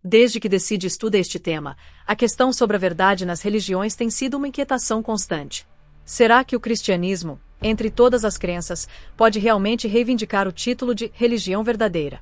Desde que Decide estuda este tema, a questão sobre a verdade nas religiões tem sido uma inquietação constante. Será que o cristianismo, entre todas as crenças, pode realmente reivindicar o título de religião verdadeira?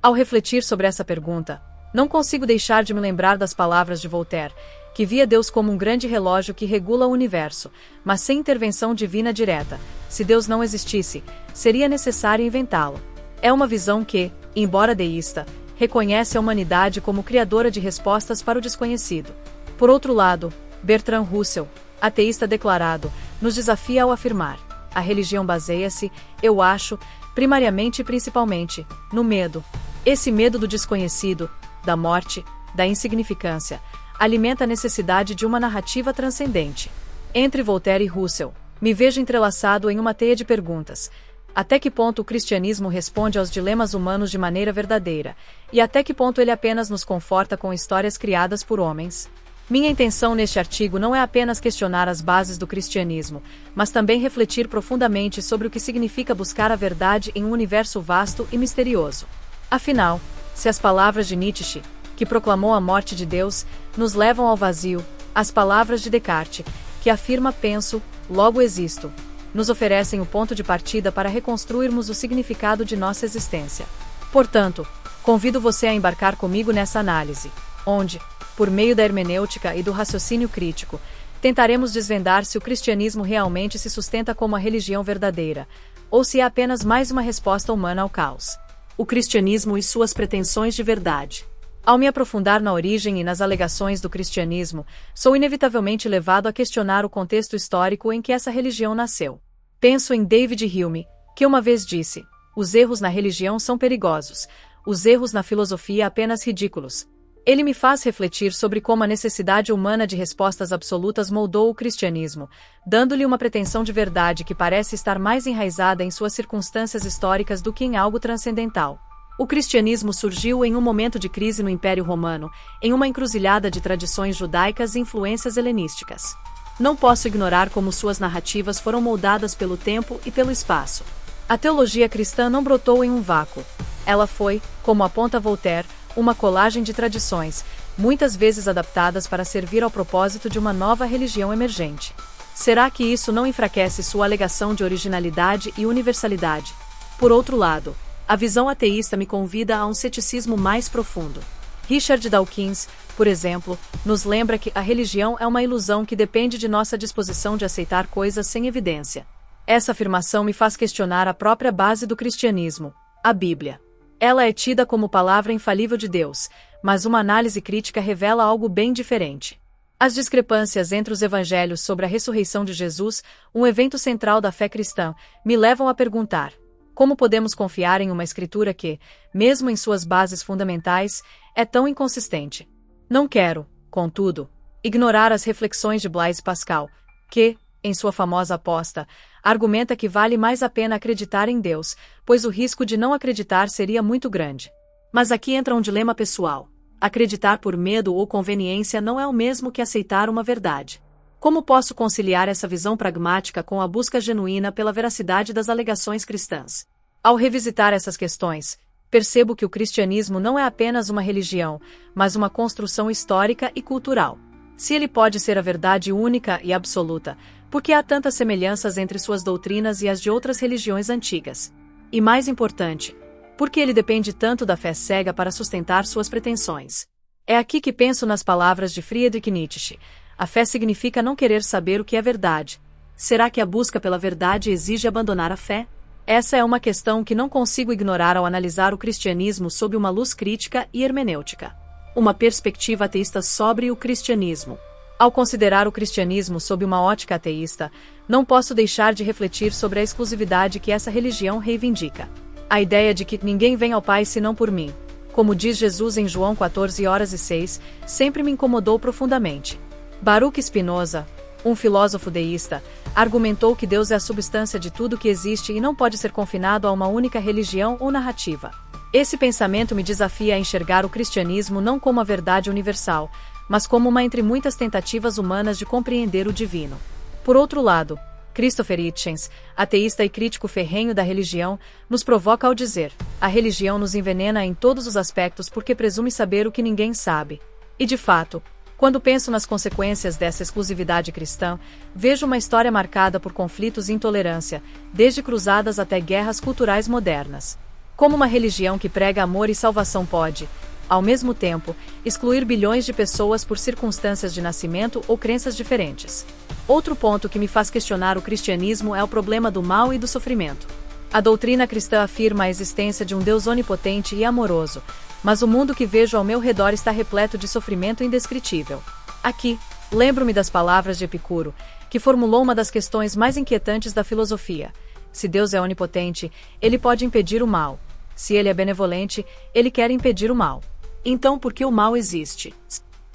Ao refletir sobre essa pergunta, não consigo deixar de me lembrar das palavras de Voltaire, que via Deus como um grande relógio que regula o universo, mas sem intervenção divina direta. Se Deus não existisse, seria necessário inventá-lo. É uma visão que, embora deísta, reconhece a humanidade como criadora de respostas para o desconhecido. Por outro lado, Bertrand Russell, ateísta declarado, nos desafia ao afirmar: a religião baseia-se, eu acho, primariamente e principalmente, no medo. Esse medo do desconhecido, da morte, da insignificância, alimenta a necessidade de uma narrativa transcendente. Entre Voltaire e Russell, me vejo entrelaçado em uma teia de perguntas. Até que ponto o cristianismo responde aos dilemas humanos de maneira verdadeira, e até que ponto ele apenas nos conforta com histórias criadas por homens? Minha intenção neste artigo não é apenas questionar as bases do cristianismo, mas também refletir profundamente sobre o que significa buscar a verdade em um universo vasto e misterioso. Afinal, se as palavras de Nietzsche, que proclamou a morte de Deus, nos levam ao vazio, as palavras de Descartes, que afirma penso, logo existo, nos oferecem o ponto de partida para reconstruirmos o significado de nossa existência. Portanto, convido você a embarcar comigo nessa análise, onde, por meio da hermenêutica e do raciocínio crítico, tentaremos desvendar se o cristianismo realmente se sustenta como a religião verdadeira, ou se é apenas mais uma resposta humana ao caos. O cristianismo e suas pretensões de verdade. Ao me aprofundar na origem e nas alegações do cristianismo, sou inevitavelmente levado a questionar o contexto histórico em que essa religião nasceu. Penso em David Hume, que uma vez disse: os erros na religião são perigosos, os erros na filosofia apenas ridículos. Ele me faz refletir sobre como a necessidade humana de respostas absolutas moldou o cristianismo, dando-lhe uma pretensão de verdade que parece estar mais enraizada em suas circunstâncias históricas do que em algo transcendental. O cristianismo surgiu em um momento de crise no Império Romano, em uma encruzilhada de tradições judaicas e influências helenísticas. Não posso ignorar como suas narrativas foram moldadas pelo tempo e pelo espaço. A teologia cristã não brotou em um vácuo. Ela foi, como aponta Voltaire, uma colagem de tradições, muitas vezes adaptadas para servir ao propósito de uma nova religião emergente. Será que isso não enfraquece sua alegação de originalidade e universalidade? Por outro lado, a visão ateísta me convida a um ceticismo mais profundo. Richard Dawkins, por exemplo, nos lembra que a religião é uma ilusão que depende de nossa disposição de aceitar coisas sem evidência. Essa afirmação me faz questionar a própria base do cristianismo, a Bíblia. Ela é tida como palavra infalível de Deus, mas uma análise crítica revela algo bem diferente. As discrepâncias entre os evangelhos sobre a ressurreição de Jesus, um evento central da fé cristã, me levam a perguntar: como podemos confiar em uma escritura que, mesmo em suas bases fundamentais, é tão inconsistente? Não quero, contudo, ignorar as reflexões de Blaise Pascal, que, em sua famosa aposta, argumenta que vale mais a pena acreditar em Deus, pois o risco de não acreditar seria muito grande. Mas aqui entra um dilema pessoal. Acreditar por medo ou conveniência não é o mesmo que aceitar uma verdade. Como posso conciliar essa visão pragmática com a busca genuína pela veracidade das alegações cristãs? Ao revisitar essas questões, percebo que o cristianismo não é apenas uma religião, mas uma construção histórica e cultural. Se ele pode ser a verdade única e absoluta, por que há tantas semelhanças entre suas doutrinas e as de outras religiões antigas? E mais importante, por que ele depende tanto da fé cega para sustentar suas pretensões? É aqui que penso nas palavras de Friedrich Nietzsche: a fé significa não querer saber o que é verdade. Será que a busca pela verdade exige abandonar a fé? Essa é uma questão que não consigo ignorar ao analisar o cristianismo sob uma luz crítica e hermenêutica. Uma perspectiva ateísta sobre o cristianismo. Ao considerar o cristianismo sob uma ótica ateísta, não posso deixar de refletir sobre a exclusividade que essa religião reivindica. A ideia de que ninguém vem ao Pai senão por mim, como diz Jesus em João 14:6, sempre me incomodou profundamente. Baruch Spinoza, um filósofo deísta, argumentou que Deus é a substância de tudo que existe e não pode ser confinado a uma única religião ou narrativa. Esse pensamento me desafia a enxergar o cristianismo não como a verdade universal, mas como uma entre muitas tentativas humanas de compreender o divino. Por outro lado, Christopher Hitchens, ateísta e crítico ferrenho da religião, nos provoca ao dizer: a religião nos envenena em todos os aspectos porque presume saber o que ninguém sabe. E de fato, quando penso nas consequências dessa exclusividade cristã, vejo uma história marcada por conflitos e intolerância, desde cruzadas até guerras culturais modernas. Como uma religião que prega amor e salvação pode, ao mesmo tempo, excluir bilhões de pessoas por circunstâncias de nascimento ou crenças diferentes? Outro ponto que me faz questionar o cristianismo é o problema do mal e do sofrimento. A doutrina cristã afirma a existência de um Deus onipotente e amoroso, mas o mundo que vejo ao meu redor está repleto de sofrimento indescritível. Aqui, lembro-me das palavras de Epicuro, que formulou uma das questões mais inquietantes da filosofia. Se Deus é onipotente, ele pode impedir o mal. Se ele é benevolente, ele quer impedir o mal. Então, por que o mal existe?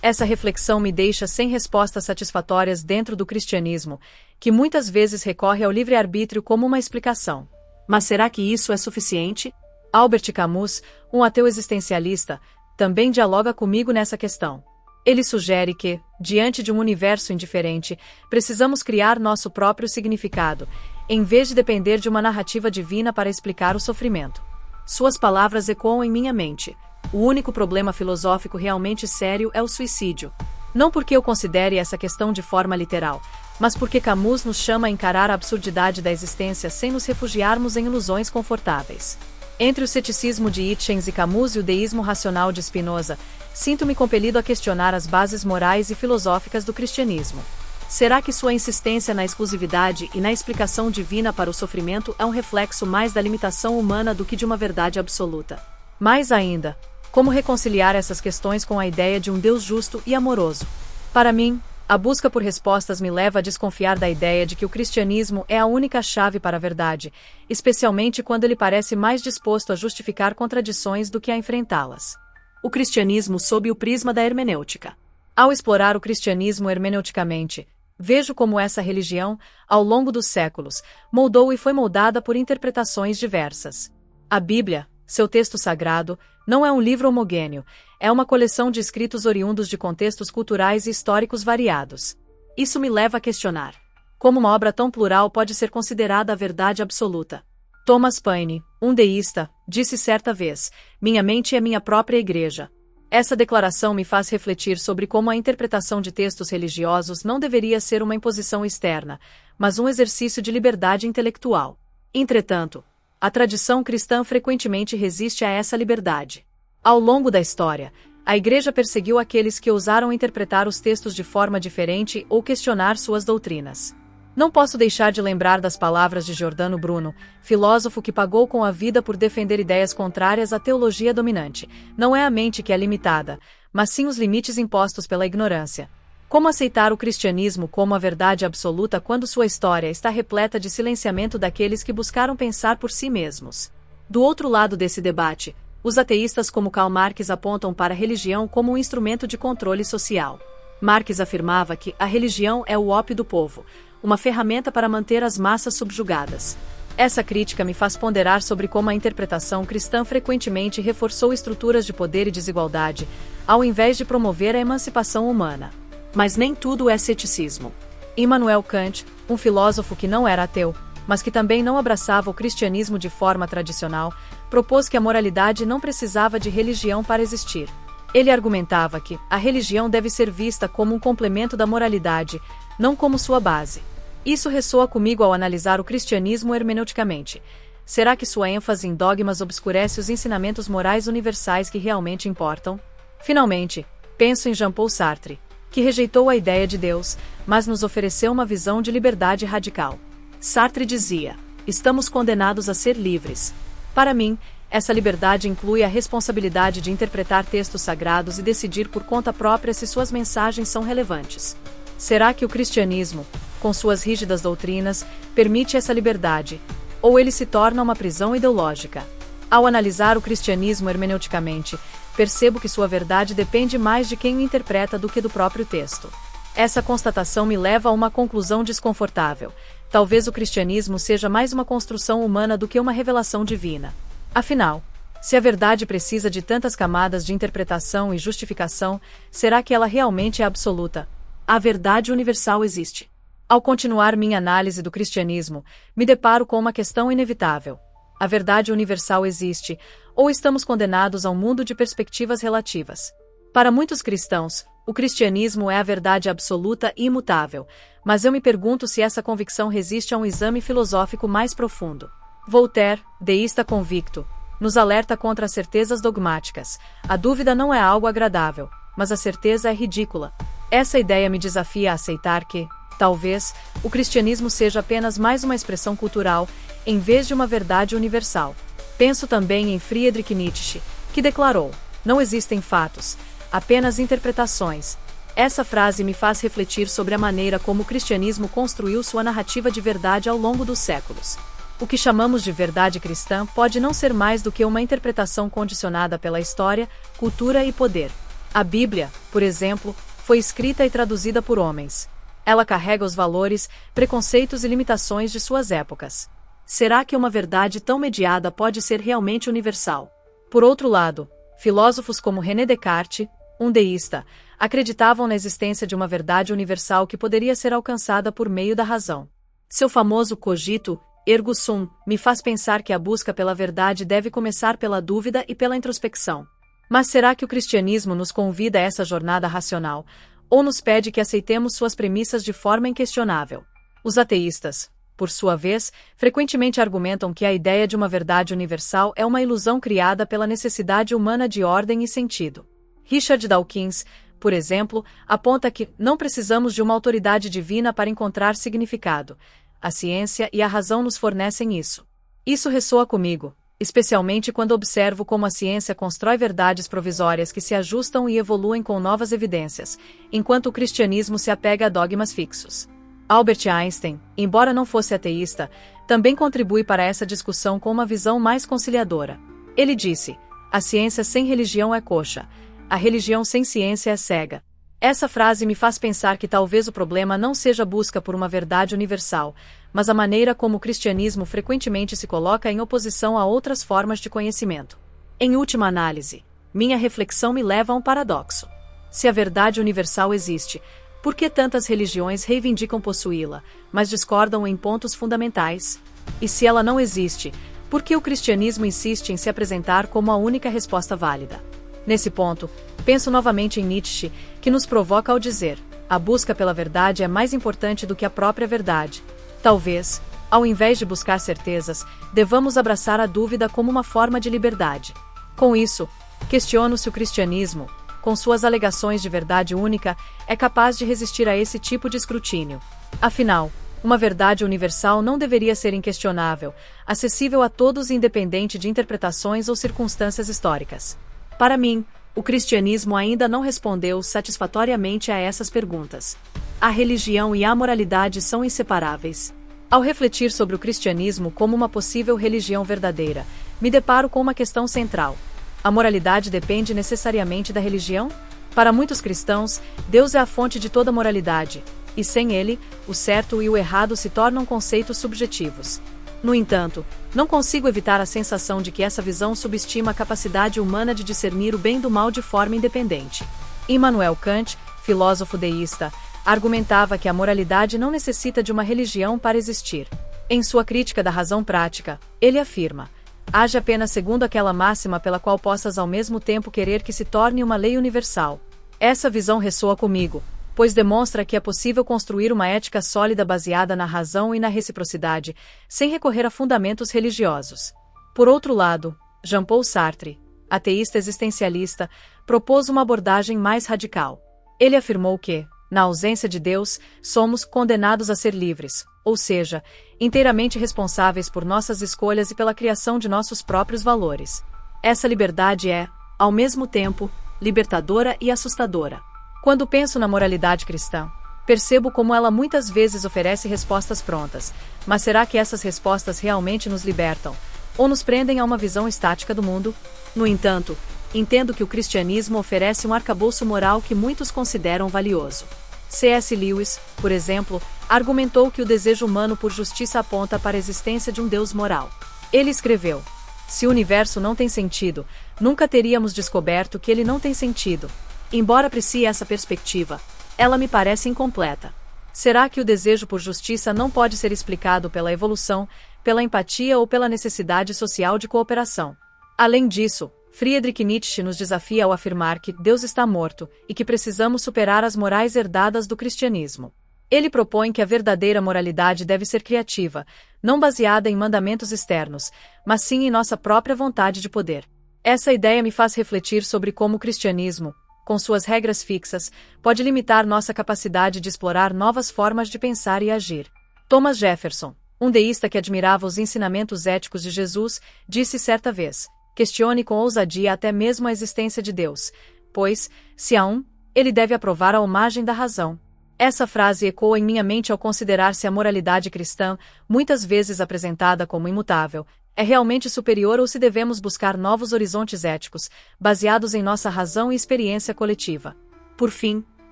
Essa reflexão me deixa sem respostas satisfatórias dentro do cristianismo, que muitas vezes recorre ao livre-arbítrio como uma explicação. Mas será que isso é suficiente? Albert Camus, um ateu existencialista, também dialoga comigo nessa questão. Ele sugere que, diante de um universo indiferente, precisamos criar nosso próprio significado, em vez de depender de uma narrativa divina para explicar o sofrimento. Suas palavras ecoam em minha mente. O único problema filosófico realmente sério é o suicídio. Não porque eu considere essa questão de forma literal, mas porque Camus nos chama a encarar a absurdidade da existência sem nos refugiarmos em ilusões confortáveis. Entre o ceticismo de Hitchens e Camus e o deísmo racional de Spinoza, sinto-me compelido a questionar as bases morais e filosóficas do cristianismo. Será que sua insistência na exclusividade e na explicação divina para o sofrimento é um reflexo mais da limitação humana do que de uma verdade absoluta? Mais ainda, como reconciliar essas questões com a ideia de um Deus justo e amoroso? Para mim, a busca por respostas me leva a desconfiar da ideia de que o cristianismo é a única chave para a verdade, especialmente quando ele parece mais disposto a justificar contradições do que a enfrentá-las. O cristianismo sob o prisma da hermenêutica. Ao explorar o cristianismo hermeneuticamente, vejo como essa religião, ao longo dos séculos, moldou e foi moldada por interpretações diversas. A Bíblia, seu texto sagrado, não é um livro homogêneo, é uma coleção de escritos oriundos de contextos culturais e históricos variados. Isso me leva a questionar: como uma obra tão plural pode ser considerada a verdade absoluta? Thomas Paine, um deísta, disse certa vez: minha mente é minha própria igreja. Essa declaração me faz refletir sobre como a interpretação de textos religiosos não deveria ser uma imposição externa, mas um exercício de liberdade intelectual. Entretanto, a tradição cristã frequentemente resiste a essa liberdade. Ao longo da história, a Igreja perseguiu aqueles que ousaram interpretar os textos de forma diferente ou questionar suas doutrinas. Não posso deixar de lembrar das palavras de Giordano Bruno, filósofo que pagou com a vida por defender ideias contrárias à teologia dominante. Não é a mente que é limitada, mas sim os limites impostos pela ignorância. Como aceitar o cristianismo como a verdade absoluta quando sua história está repleta de silenciamento daqueles que buscaram pensar por si mesmos? Do outro lado desse debate, os ateístas como Karl Marx apontam para a religião como um instrumento de controle social. Marx afirmava que a religião é o ópio do povo, uma ferramenta para manter as massas subjugadas. Essa crítica me faz ponderar sobre como a interpretação cristã frequentemente reforçou estruturas de poder e desigualdade, ao invés de promover a emancipação humana. Mas nem tudo é ceticismo. Immanuel Kant, um filósofo que não era ateu, mas que também não abraçava o cristianismo de forma tradicional, propôs que a moralidade não precisava de religião para existir. Ele argumentava que a religião deve ser vista como um complemento da moralidade, não como sua base. Isso ressoa comigo ao analisar o cristianismo hermeneuticamente. Será que sua ênfase em dogmas obscurece os ensinamentos morais universais que realmente importam? Finalmente, penso em Jean-Paul Sartre, que rejeitou a ideia de Deus, mas nos ofereceu uma visão de liberdade radical. Sartre dizia: estamos condenados a ser livres. Para mim, essa liberdade inclui a responsabilidade de interpretar textos sagrados e decidir por conta própria se suas mensagens são relevantes. Será que o cristianismo, com suas rígidas doutrinas, permite essa liberdade, ou ele se torna uma prisão ideológica? Ao analisar o cristianismo hermeneuticamente, percebo que sua verdade depende mais de quem o interpreta do que do próprio texto. Essa constatação me leva a uma conclusão desconfortável. Talvez o cristianismo seja mais uma construção humana do que uma revelação divina. Afinal, se a verdade precisa de tantas camadas de interpretação e justificação, será que ela realmente é absoluta? A verdade universal existe. Ao continuar minha análise do cristianismo, me deparo com uma questão inevitável. A verdade universal existe, ou estamos condenados a um mundo de perspectivas relativas? Para muitos cristãos, o cristianismo é a verdade absoluta e imutável, mas eu me pergunto se essa convicção resiste a um exame filosófico mais profundo. Voltaire, deísta convicto, nos alerta contra as certezas dogmáticas. A dúvida não é algo agradável, mas a certeza é ridícula. Essa ideia me desafia a aceitar que, talvez, o cristianismo seja apenas mais uma expressão cultural, em vez de uma verdade universal. Penso também em Friedrich Nietzsche, que declarou: não existem fatos, apenas interpretações. Essa frase me faz refletir sobre a maneira como o cristianismo construiu sua narrativa de verdade ao longo dos séculos. O que chamamos de verdade cristã pode não ser mais do que uma interpretação condicionada pela história, cultura e poder. A Bíblia, por exemplo, foi escrita e traduzida por homens. Ela carrega os valores, preconceitos e limitações de suas épocas. Será que uma verdade tão mediada pode ser realmente universal? Por outro lado, filósofos como René Descartes, um deísta, acreditavam na existência de uma verdade universal que poderia ser alcançada por meio da razão. Seu famoso cogito, ergo sum, me faz pensar que a busca pela verdade deve começar pela dúvida e pela introspecção. Mas será que o cristianismo nos convida a essa jornada racional, ou nos pede que aceitemos suas premissas de forma inquestionável? Os ateístas, por sua vez, frequentemente argumentam que a ideia de uma verdade universal é uma ilusão criada pela necessidade humana de ordem e sentido. Richard Dawkins, por exemplo, aponta que não precisamos de uma autoridade divina para encontrar significado. A ciência e a razão nos fornecem isso. Isso ressoa comigo, especialmente quando observo como a ciência constrói verdades provisórias que se ajustam e evoluem com novas evidências, enquanto o cristianismo se apega a dogmas fixos. Albert Einstein, embora não fosse ateísta, também contribui para essa discussão com uma visão mais conciliadora. Ele disse: a ciência sem religião é coxa, a religião sem ciência é cega. Essa frase me faz pensar que talvez o problema não seja a busca por uma verdade universal, mas a maneira como o cristianismo frequentemente se coloca em oposição a outras formas de conhecimento. Em última análise, minha reflexão me leva a um paradoxo. Se a verdade universal existe, por que tantas religiões reivindicam possuí-la, mas discordam em pontos fundamentais? E se ela não existe, por que o cristianismo insiste em se apresentar como a única resposta válida? Nesse ponto, penso novamente em Nietzsche, que nos provoca ao dizer: a busca pela verdade é mais importante do que a própria verdade. Talvez, ao invés de buscar certezas, devamos abraçar a dúvida como uma forma de liberdade. Com isso, questiono se o cristianismo, com suas alegações de verdade única, é capaz de resistir a esse tipo de escrutínio. Afinal, uma verdade universal não deveria ser inquestionável, acessível a todos independente de interpretações ou circunstâncias históricas. Para mim, o cristianismo ainda não respondeu satisfatoriamente a essas perguntas. A religião e a moralidade são inseparáveis. Ao refletir sobre o cristianismo como uma possível religião verdadeira, me deparo com uma questão central. A moralidade depende necessariamente da religião? Para muitos cristãos, Deus é a fonte de toda moralidade, e sem ele, o certo e o errado se tornam conceitos subjetivos. No entanto, não consigo evitar a sensação de que essa visão subestima a capacidade humana de discernir o bem do mal de forma independente. Immanuel Kant, filósofo deísta, argumentava que a moralidade não necessita de uma religião para existir. Em sua crítica da razão prática, ele afirma: age apenas segundo aquela máxima pela qual possas ao mesmo tempo querer que se torne uma lei universal. Essa visão ressoa comigo, pois demonstra que é possível construir uma ética sólida baseada na razão e na reciprocidade, sem recorrer a fundamentos religiosos. Por outro lado, Jean-Paul Sartre, ateísta existencialista, propôs uma abordagem mais radical. Ele afirmou que, na ausência de Deus, somos condenados a ser livres, ou seja, inteiramente responsáveis por nossas escolhas e pela criação de nossos próprios valores. Essa liberdade é, ao mesmo tempo, libertadora e assustadora. Quando penso na moralidade cristã, percebo como ela muitas vezes oferece respostas prontas, mas será que essas respostas realmente nos libertam, ou nos prendem a uma visão estática do mundo? No entanto, entendo que o cristianismo oferece um arcabouço moral que muitos consideram valioso. C.S. Lewis, por exemplo, argumentou que o desejo humano por justiça aponta para a existência de um Deus moral. Ele escreveu: se o universo não tem sentido, nunca teríamos descoberto que ele não tem sentido. Embora aprecie essa perspectiva, ela me parece incompleta. Será que o desejo por justiça não pode ser explicado pela evolução, pela empatia ou pela necessidade social de cooperação? Além disso, Friedrich Nietzsche nos desafia ao afirmar que Deus está morto e que precisamos superar as morais herdadas do cristianismo. Ele propõe que a verdadeira moralidade deve ser criativa, não baseada em mandamentos externos, mas sim em nossa própria vontade de poder. Essa ideia me faz refletir sobre como o cristianismo, com suas regras fixas, pode limitar nossa capacidade de explorar novas formas de pensar e agir. Thomas Jefferson, um deísta que admirava os ensinamentos éticos de Jesus, disse certa vez: questione com ousadia até mesmo a existência de Deus, pois, se há um, ele deve aprovar a homagem da razão. Essa frase ecoa em minha mente ao considerar-se a moralidade cristã, muitas vezes apresentada como imutável, é realmente superior ou se devemos buscar novos horizontes éticos, baseados em nossa razão e experiência coletiva. Por fim,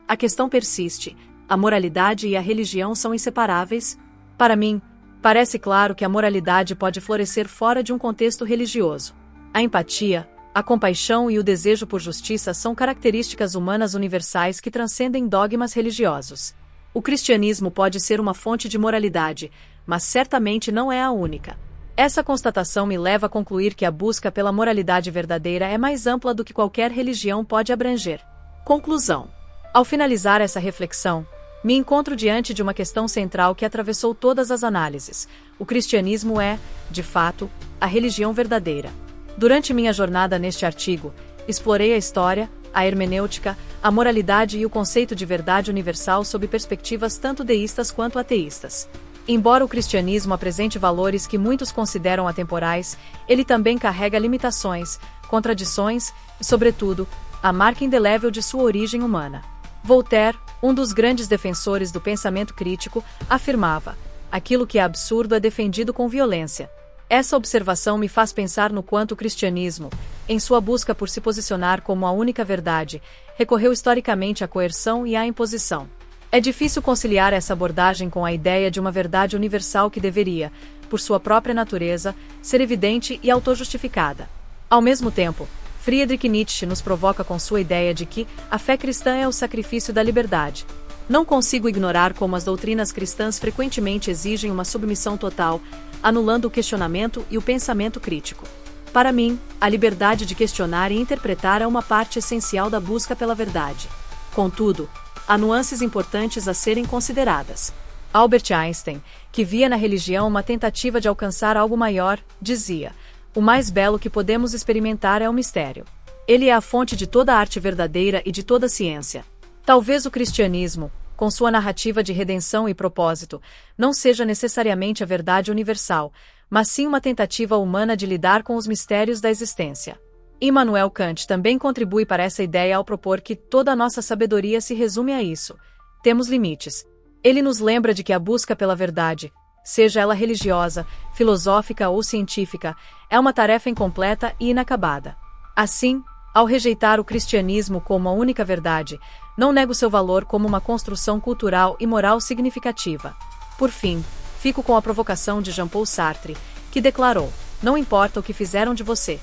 a questão persiste: a moralidade e a religião são inseparáveis? Para mim, parece claro que a moralidade pode florescer fora de um contexto religioso. A empatia, a compaixão e o desejo por justiça são características humanas universais que transcendem dogmas religiosos. O cristianismo pode ser uma fonte de moralidade, mas certamente não é a única. Essa constatação me leva a concluir que a busca pela moralidade verdadeira é mais ampla do que qualquer religião pode abranger. Conclusão. Ao finalizar essa reflexão, me encontro diante de uma questão central que atravessou todas as análises. O cristianismo é, de fato, a religião verdadeira. Durante minha jornada neste artigo, explorei a história, a hermenêutica, a moralidade e o conceito de verdade universal sob perspectivas tanto deístas quanto ateístas. Embora o cristianismo apresente valores que muitos consideram atemporais, ele também carrega limitações, contradições e, sobretudo, a marca indelével de sua origem humana. Voltaire, um dos grandes defensores do pensamento crítico, afirmava: aquilo que é absurdo é defendido com violência. Essa observação me faz pensar no quanto o cristianismo, em sua busca por se posicionar como a única verdade, recorreu historicamente à coerção e à imposição. É difícil conciliar essa abordagem com a ideia de uma verdade universal que deveria, por sua própria natureza, ser evidente e autojustificada. Ao mesmo tempo, Friedrich Nietzsche nos provoca com sua ideia de que a fé cristã é o sacrifício da liberdade. Não consigo ignorar como as doutrinas cristãs frequentemente exigem uma submissão total, anulando o questionamento e o pensamento crítico. Para mim, a liberdade de questionar e interpretar é uma parte essencial da busca pela verdade. Contudo, há nuances importantes a serem consideradas. Albert Einstein, que via na religião uma tentativa de alcançar algo maior, dizia: o mais belo que podemos experimentar é o mistério. Ele é a fonte de toda a arte verdadeira e de toda a ciência. Talvez o cristianismo, com sua narrativa de redenção e propósito, não seja necessariamente a verdade universal, mas sim uma tentativa humana de lidar com os mistérios da existência. Immanuel Kant também contribui para essa ideia ao propor que toda a nossa sabedoria se resume a isso: temos limites. Ele nos lembra de que a busca pela verdade, seja ela religiosa, filosófica ou científica, é uma tarefa incompleta e inacabada. Assim, ao rejeitar o cristianismo como a única verdade, não nego seu valor como uma construção cultural e moral significativa. Por fim, fico com a provocação de Jean-Paul Sartre, que declarou: não importa o que fizeram de você.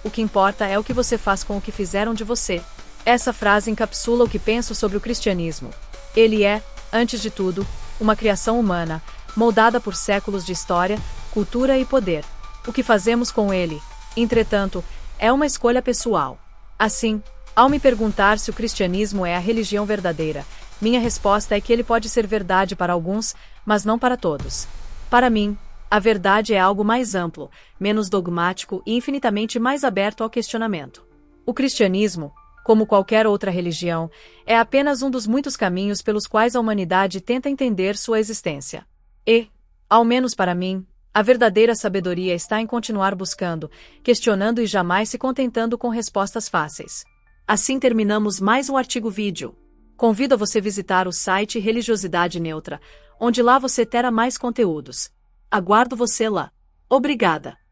O que importa é o que você faz com o que fizeram de você. Essa frase encapsula o que penso sobre o cristianismo. Ele é, antes de tudo, uma criação humana, moldada por séculos de história, cultura e poder. O que fazemos com ele, entretanto, é uma escolha pessoal. Assim, ao me perguntar se o cristianismo é a religião verdadeira, minha resposta é que ele pode ser verdade para alguns, mas não para todos. Para mim, a verdade é algo mais amplo, menos dogmático e infinitamente mais aberto ao questionamento. O cristianismo, como qualquer outra religião, é apenas um dos muitos caminhos pelos quais a humanidade tenta entender sua existência. E, ao menos para mim, a verdadeira sabedoria está em continuar buscando, questionando e jamais se contentando com respostas fáceis. Assim terminamos mais um artigo-vídeo. Convido a você visitar o site Religiosidade Neutra, onde lá você terá mais conteúdos. Aguardo você lá. Obrigada!